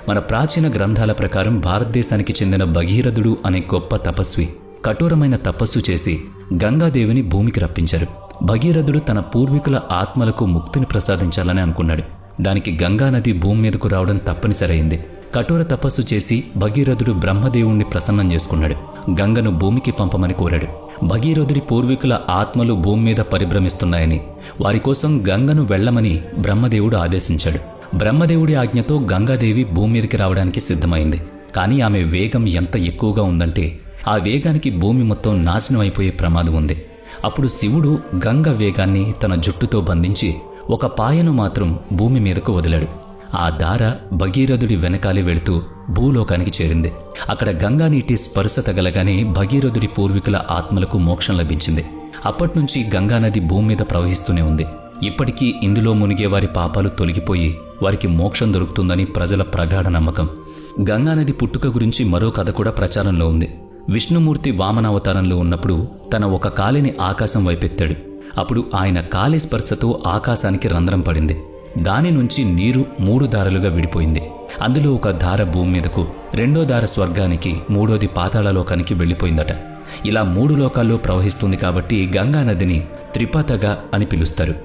మన ప్రాచీన గ్రంథాల ప్రకారం భారతదేశానికి చెందిన భగీరథుడు అనే గొప్ప తపస్వి కఠోరమైన తపస్సు చేసి గంగాదేవిని భూమికి రప్పించారు. భగీరథుడు తన పూర్వీకుల ఆత్మలకు ముక్తిని ప్రసాదించాలని అనుకున్నాడు. దానికి గంగానది భూమి మీదకు రావడం తప్పనిసరైంది. కఠోర తపస్సు చేసి భగీరథుడు బ్రహ్మదేవుణ్ణి ప్రసన్నం చేసుకున్నాడు. గంగను భూమికి పంపమని కోరాడు. భగీరథుడి పూర్వీకుల ఆత్మలు భూమి మీద పరిభ్రమిస్తున్నాయని, వారి కోసం గంగను వెళ్లమని బ్రహ్మదేవుడు ఆదేశించాడు. బ్రహ్మదేవుడి ఆజ్ఞతో గంగాదేవి భూమి మీదకి రావడానికి సిద్ధమైంది. కానీ ఆమె వేగం ఎంత ఎక్కువగా ఉందంటే ఆ వేగానికి భూమి మొత్తం నాశనం అయిపోయే ప్రమాదం ఉంది. అప్పుడు శివుడు గంగ వేగాన్ని తన జుట్టుతో బంధించి ఒక పాయను మాత్రం భూమి మీదకు వదిలాడు. ఆ దార భగీరథుడి వెనకాలే వెళుతూ భూలోకానికి చేరింది. అక్కడ గంగా నీటి స్పర్శ తగలగానే భగీరథుడి పూర్వీకుల ఆత్మలకు మోక్షం లభించింది. అప్పట్నుంచి గంగానది భూమి మీద ప్రవహిస్తూనే ఉంది. ఇప్పటికీ ఇందులో మునిగే వారి పాపాలు తొలగిపోయి వారికి మోక్షం దొరుకుతుందని ప్రజల ప్రగాఢ నమ్మకం. గంగానది పుట్టుక గురించి మరో కథ కూడా ప్రచారంలో ఉంది. విష్ణుమూర్తి వామనావతారంలో ఉన్నప్పుడు తన ఒక కాలిని ఆకాశం వైపెత్తాడు. అప్పుడు ఆయన కాలి స్పర్శతో ఆకాశానికి రంధ్రం పడింది. దాని నుంచి నీరు 3 దారలుగా విడిపోయింది. అందులో ఒక ధార భూమి మీదకు, రెండో దార స్వర్గానికి, మూడోది పాతాళలోకానికి వెళ్ళిపోయిందట. ఇలా 3 లోకాల్లో ప్రవహిస్తుంది కాబట్టి గంగానదిని త్రిపథగా అని పిలుస్తారు.